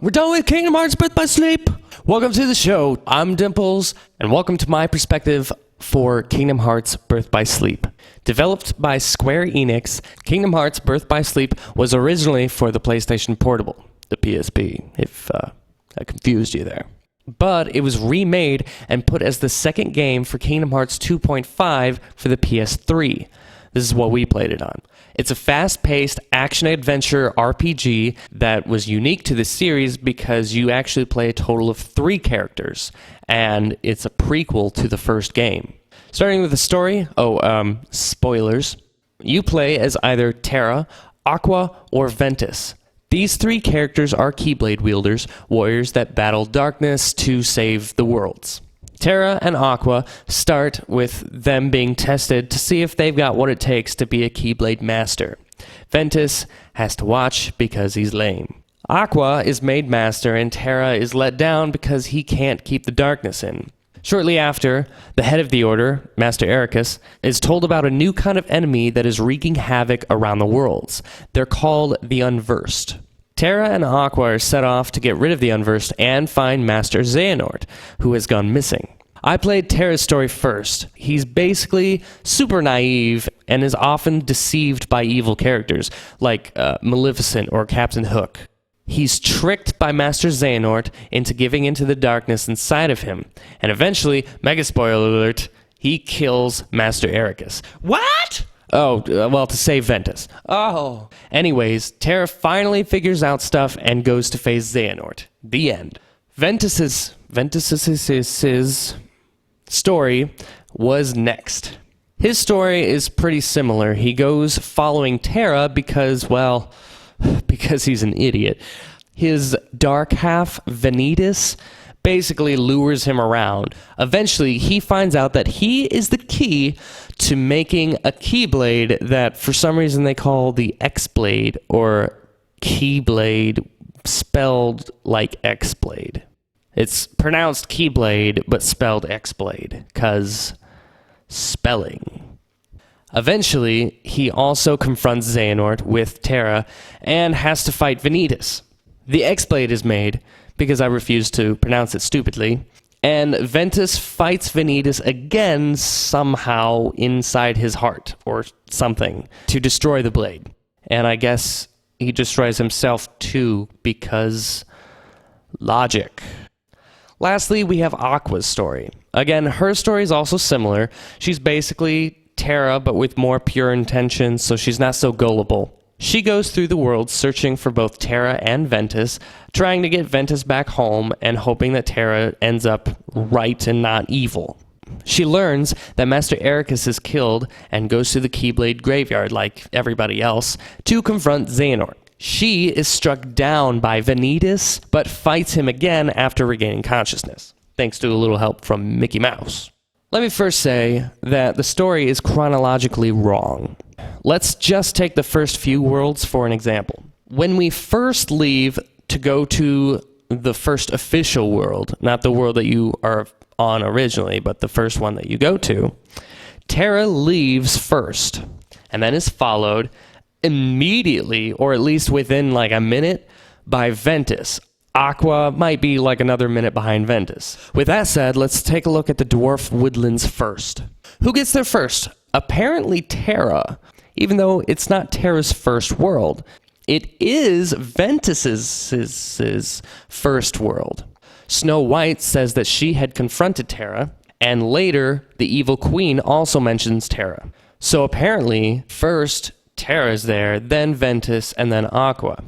We're done with Kingdom Hearts Birth by Sleep. Welcome to the show. I'm Dimples, and welcome to my perspective for Kingdom Hearts Birth by Sleep. Developed by Square Enix, Kingdom Hearts Birth by Sleep was originally for the PlayStation Portable, the PSP, if I confused you there. But it was remade and put as the second game for Kingdom Hearts 2.5 for the PS3. This is what we played it on. It's a fast-paced action-adventure RPG that was unique to the series because you actually play a total of 3 characters, and it's a prequel to the first game. Starting with the story, spoilers. You play as either Terra, Aqua, or Ventus. These 3 characters are Keyblade wielders, warriors that battle darkness to save the worlds. Terra and Aqua start with them being tested to see if they've got what it takes to be a Keyblade master. Ventus has to watch because he's lame. Aqua is made master and Terra is let down because he can't keep the darkness in. Shortly after, the head of the order, Master Ericus, is told about a new kind of enemy that is wreaking havoc around the worlds. They're called the Unversed. Terra and Aqua are set off to get rid of the Unversed and find Master Xehanort, who has gone missing. I played Terra's story first. He's basically super naive and is often deceived by evil characters, like Maleficent or Captain Hook. He's tricked by Master Xehanort into giving into the darkness inside of him, and eventually, mega spoiler alert, he kills Master Ericus. What? To save Ventus. Anyways, Terra finally figures out stuff and goes to face Xehanort. The end. Ventus's story was next. His story is pretty similar. He goes following Terra because he's an idiot. His dark half, Vanitas, basically lures him around. Eventually, he finds out that he is the key to making a Keyblade that for some reason they call the X-Blade, or Keyblade spelled like X-Blade. It's pronounced Keyblade, but spelled X-Blade, because spelling. Eventually, he also confronts Xehanort with Terra and has to fight Vanitas. The X-Blade is made, because I refuse to pronounce it stupidly, and Ventus fights Vanitas again somehow inside his heart, or something, to destroy the blade. And I guess he destroys himself too, because logic. Lastly, we have Aqua's story. Again, her story is also similar. She's basically Terra, but with more pure intentions, so she's not so gullible. She goes through the world searching for both Terra and Ventus, trying to get Ventus back home and hoping that Terra ends up right and not evil. She learns that Master Ericus is killed and goes to the Keyblade graveyard like everybody else to confront Xehanort. She is struck down by Vanitas, but fights him again after regaining consciousness, thanks to a little help from Mickey Mouse. Let me first say that the story is chronologically wrong. Let's just take the first few worlds for an example. When we first leave to go to the first official world, not the world that you are on originally, but the first one that you go to, Terra leaves first, and then is followed immediately, or at least within like a minute, by Ventus. Aqua might be like another minute behind Ventus. With that said, let's take a look at the Dwarf Woodlands first. Who gets there first? Apparently Terra, even though it's not Terra's first world. It is Ventus's first world. Snow White says that she had confronted Terra, and later the evil queen also mentions Terra. So apparently, first Terra's there, then Ventus, and then Aqua.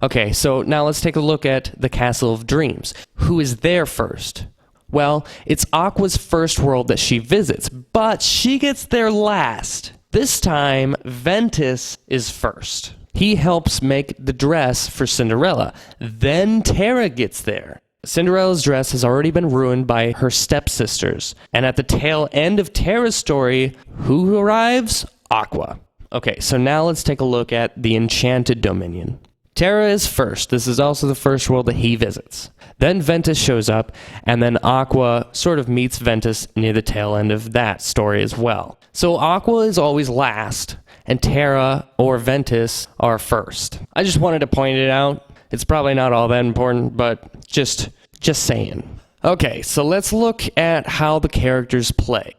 Okay, so now let's take a look at the Castle of Dreams. Who is there first? Well, it's Aqua's first world that she visits, but she gets there last. This time, Ventus is first. He helps make the dress for Cinderella. Then Terra gets there. Cinderella's dress has already been ruined by her stepsisters. And at the tail end of Terra's story, who arrives? Aqua. Okay, so now let's take a look at the Enchanted Dominion. Terra is first. This is also the first world that he visits. Then Ventus shows up, and then Aqua sort of meets Ventus near the tail end of that story as well. So Aqua is always last, and Terra or Ventus are first. I just wanted to point it out. It's probably not all that important, but just saying. Okay, so let's look at how the characters play.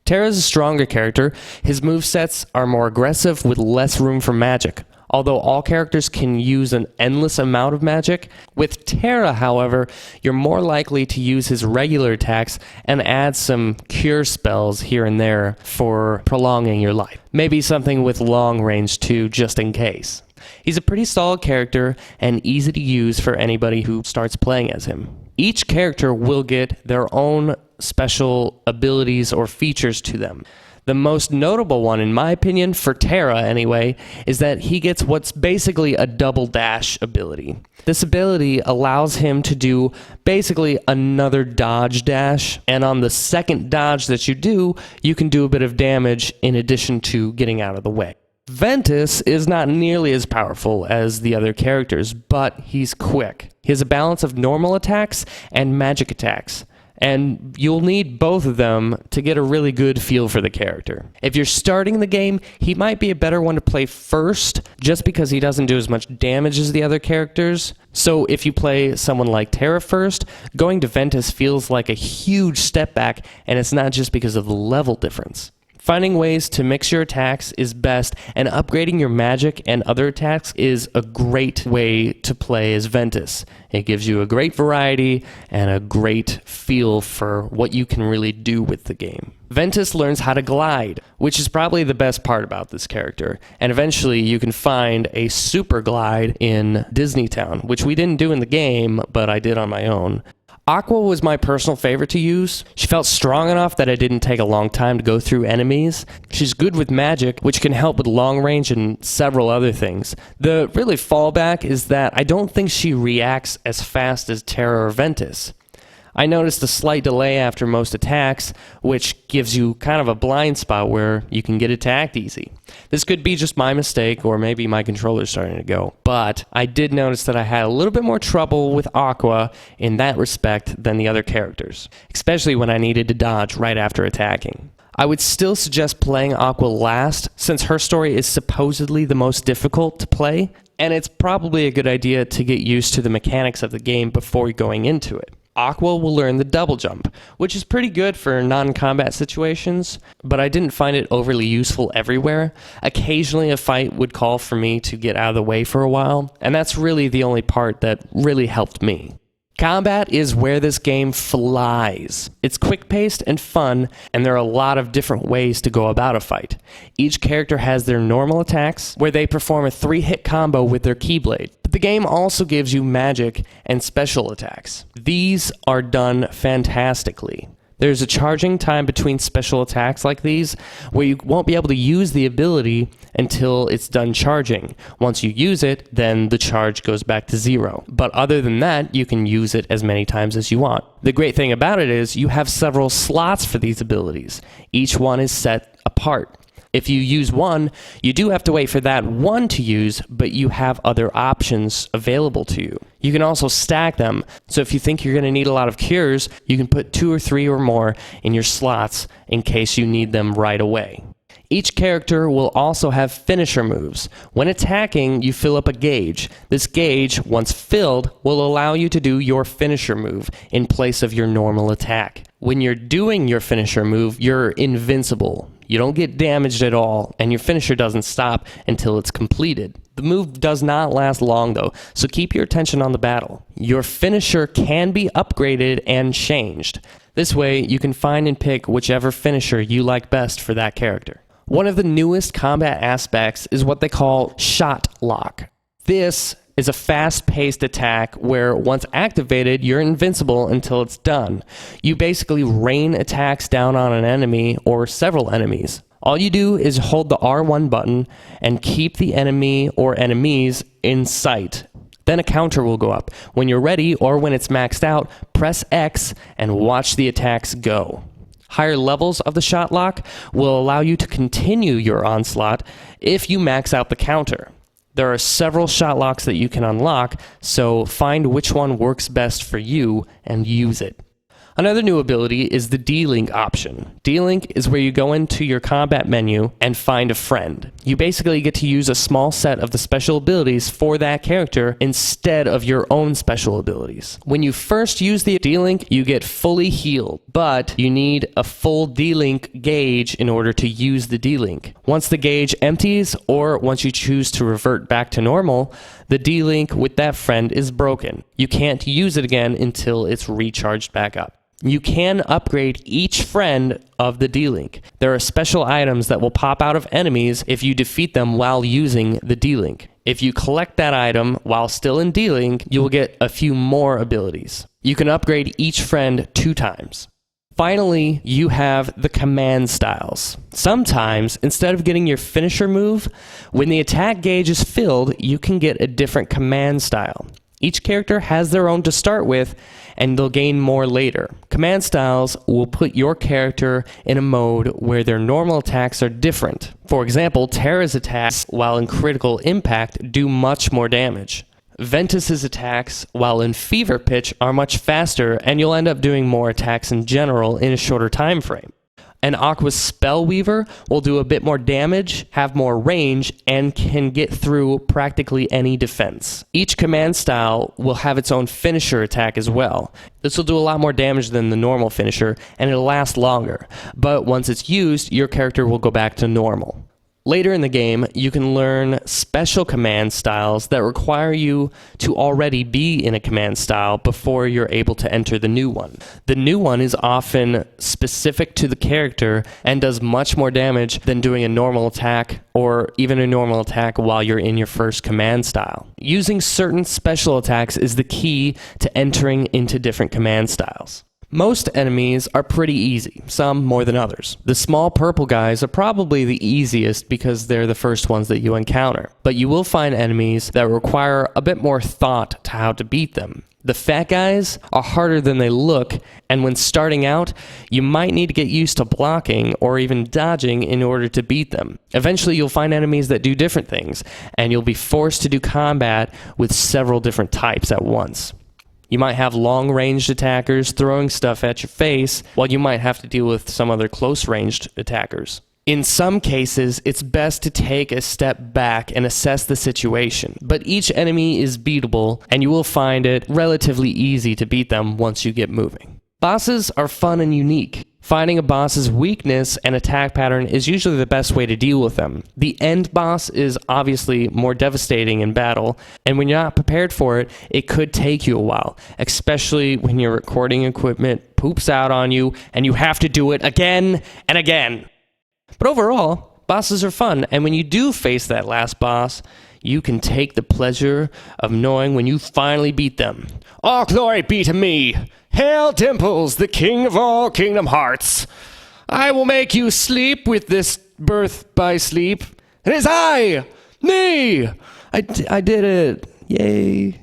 Terra's a stronger character. His movesets are more aggressive with less room for magic. Although all characters can use an endless amount of magic, with Terra, however, you're more likely to use his regular attacks and add some cure spells here and there for prolonging your life. Maybe something with long range too, just in case. He's a pretty solid character and easy to use for anybody who starts playing as him. Each character will get their own special abilities or features to them. The most notable one, in my opinion, for Terra anyway, is that he gets what's basically a double dash ability. This ability allows him to do basically another dodge dash, and on the second dodge that you do, you can do a bit of damage in addition to getting out of the way. Ventus is not nearly as powerful as the other characters, but he's quick. He has a balance of normal attacks and magic attacks, and you'll need both of them to get a really good feel for the character. If you're starting the game, he might be a better one to play first, just because he doesn't do as much damage as the other characters. So if you play someone like Terra first, going to Ventus feels like a huge step back, and it's not just because of the level difference. Finding ways to mix your attacks is best, and upgrading your magic and other attacks is a great way to play as Ventus. It gives you a great variety and a great feel for what you can really do with the game. Ventus learns how to glide, which is probably the best part about this character, and eventually you can find a super glide in Disney Town, which we didn't do in the game, but I did on my own. Aqua was my personal favorite to use. She felt strong enough that it didn't take a long time to go through enemies. She's good with magic, which can help with long range and several other things. The really fallback is that I don't think she reacts as fast as Terra or Ventus. I noticed a slight delay after most attacks, which gives you kind of a blind spot where you can get attacked easy. This could be just my mistake, or maybe my controller's starting to go, but I did notice that I had a little bit more trouble with Aqua in that respect than the other characters, especially when I needed to dodge right after attacking. I would still suggest playing Aqua last, since her story is supposedly the most difficult to play, and it's probably a good idea to get used to the mechanics of the game before going into it. Aqua will learn the double jump, which is pretty good for non-combat situations, but I didn't find it overly useful everywhere. Occasionally a fight would call for me to get out of the way for a while, and that's really the only part that really helped me. Combat is where this game flies. It's quick-paced and fun, and there are a lot of different ways to go about a fight. Each character has their normal attacks, where they perform a 3-hit combo with their Keyblade. But the game also gives you magic and special attacks. These are done fantastically. There's a charging time between special attacks like these, where you won't be able to use the ability until it's done charging. Once you use it, then the charge goes back to 0. But other than that, you can use it as many times as you want. The great thing about it is you have several slots for these abilities. Each one is set apart. If you use one, you do have to wait for that one to use, but you have other options available to you. You can also stack them, so if you think you're going to need a lot of cures, you can put 2 or 3 or more in your slots in case you need them right away. Each character will also have finisher moves. When attacking, you fill up a gauge. This gauge, once filled, will allow you to do your finisher move in place of your normal attack. When you're doing your finisher move, you're invincible. You don't get damaged at all, and your finisher doesn't stop until it's completed. The move does not last long though, so keep your attention on the battle. Your finisher can be upgraded and changed. This way, you can find and pick whichever finisher you like best for that character. One of the newest combat aspects is what they call shot lock. This is a fast-paced attack where once activated, you're invincible until it's done. You basically rain attacks down on an enemy or several enemies. All you do is hold the R1 button and keep the enemy or enemies in sight. Then a counter will go up. When you're ready or when it's maxed out, press X and watch the attacks go. Higher levels of the shot lock will allow you to continue your onslaught if you max out the counter. There are several shot locks that you can unlock, so find which one works best for you and use it. Another new ability is the D-Link option. D-Link is where you go into your combat menu and find a friend. You basically get to use a small set of the special abilities for that character instead of your own special abilities. When you first use the D-Link, you get fully healed, but you need a full D-Link gauge in order to use the D-Link. Once the gauge empties, or once you choose to revert back to normal, the D-Link with that friend is broken. You can't use it again until it's recharged back up. You can upgrade each friend of the D-Link. There are special items that will pop out of enemies if you defeat them while using the D-Link. If you collect that item while still in D-Link, you will get a few more abilities. You can upgrade each friend 2 times. Finally, you have the command styles. Sometimes, instead of getting your finisher move, when the attack gauge is filled, you can get a different command style. Each character has their own to start with, and they'll gain more later. Command styles will put your character in a mode where their normal attacks are different. For example, Terra's attacks, while in critical impact, do much more damage. Ventus's attacks, while in fever pitch, are much faster, and you'll end up doing more attacks in general in a shorter time frame. And Aqua's Spellweaver will do a bit more damage, have more range, and can get through practically any defense. Each command style will have its own finisher attack as well. This will do a lot more damage than the normal finisher, and it'll last longer. But once it's used, your character will go back to normal. Later in the game, you can learn special command styles that require you to already be in a command style before you're able to enter the new one. The new one is often specific to the character and does much more damage than doing a normal attack or even a normal attack while you're in your first command style. Using certain special attacks is the key to entering into different command styles. Most enemies are pretty easy, some more than others. The small purple guys are probably the easiest because they're the first ones that you encounter, but you will find enemies that require a bit more thought to how to beat them. The fat guys are harder than they look, and when starting out, you might need to get used to blocking or even dodging in order to beat them. Eventually, you'll find enemies that do different things, and you'll be forced to do combat with several different types at once. You might have long-ranged attackers throwing stuff at your face, while you might have to deal with some other close-ranged attackers. In some cases, it's best to take a step back and assess the situation, but each enemy is beatable, and you will find it relatively easy to beat them once you get moving. Bosses are fun and unique. Finding a boss's weakness and attack pattern is usually the best way to deal with them. The end boss is obviously more devastating in battle, and when you're not prepared for it, it could take you a while, especially when your recording equipment poops out on you and you have to do it again and again. But overall, bosses are fun, and when you do face that last boss, you can take the pleasure of knowing when you finally beat them. All glory be to me! Hail Dimples, the king of all Kingdom Hearts! I will make you sleep with this birth by sleep. It is me! I did it. Yay.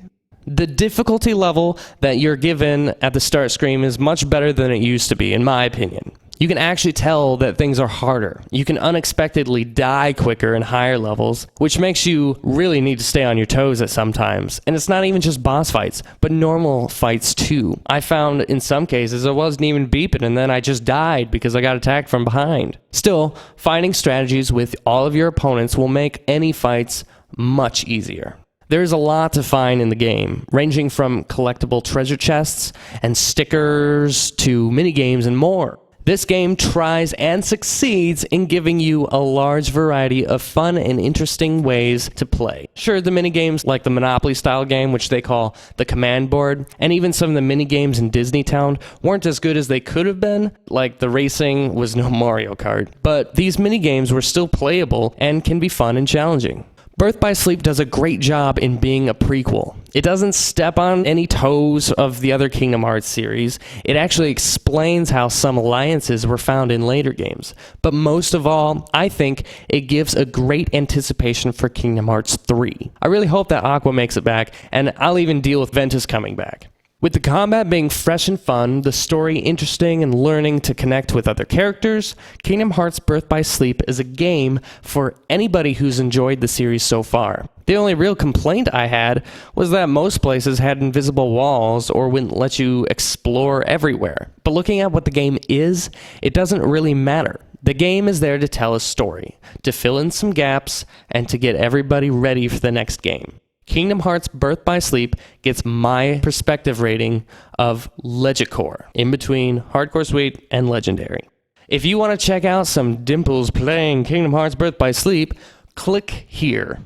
The difficulty level that you're given at the start screen is much better than it used to be, in my opinion. You can actually tell that things are harder. You can unexpectedly die quicker in higher levels, which makes you really need to stay on your toes at some times. And it's not even just boss fights, but normal fights too. I found in some cases I wasn't even beeping and then I just died because I got attacked from behind. Still, finding strategies with all of your opponents will make any fights much easier. There's a lot to find in the game, ranging from collectible treasure chests and stickers to minigames and more. This game tries and succeeds in giving you a large variety of fun and interesting ways to play. Sure, the minigames like the Monopoly-style game, which they call the Command Board, and even some of the minigames in Disney Town weren't as good as they could have been, like the racing was no Mario Kart. But these minigames were still playable and can be fun and challenging. Birth by Sleep does a great job in being a prequel. It doesn't step on any toes of the other Kingdom Hearts series. It actually explains how some alliances were found in later games. But most of all, I think it gives a great anticipation for Kingdom Hearts 3. I really hope that Aqua makes it back, and I'll even deal with Ventus coming back. With the combat being fresh and fun, the story interesting and learning to connect with other characters, Kingdom Hearts Birth by Sleep is a game for anybody who's enjoyed the series so far. The only real complaint I had was that most places had invisible walls or wouldn't let you explore everywhere. But looking at what the game is, it doesn't really matter. The game is there to tell a story, to fill in some gaps, and to get everybody ready for the next game. Kingdom Hearts Birth by Sleep gets my perspective rating of Legicore, in between Hardcore Sweet and Legendary. If you want to check out some dimples playing Kingdom Hearts Birth by Sleep, click here.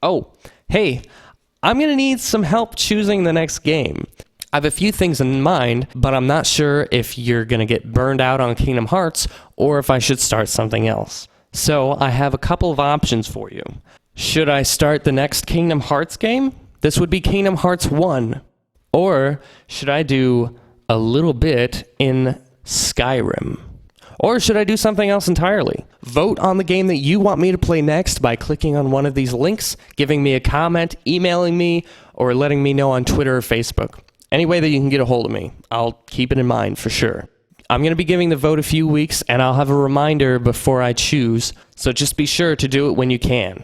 Oh, hey, I'm going to need some help choosing the next game. I have a few things in mind, but I'm not sure if you're going to get burned out on Kingdom Hearts or if I should start something else. So I have a couple of options for you. Should I start the next Kingdom Hearts game? This would be Kingdom Hearts 1. Or should I do a little bit in Skyrim? Or should I do something else entirely? Vote on the game that you want me to play next by clicking on one of these links, giving me a comment, emailing me, or letting me know on Twitter or Facebook. Any way that you can get a hold of me, I'll keep it in mind for sure. I'm going to be giving the vote a few weeks, and I'll have a reminder before I choose, so just be sure to do it when you can.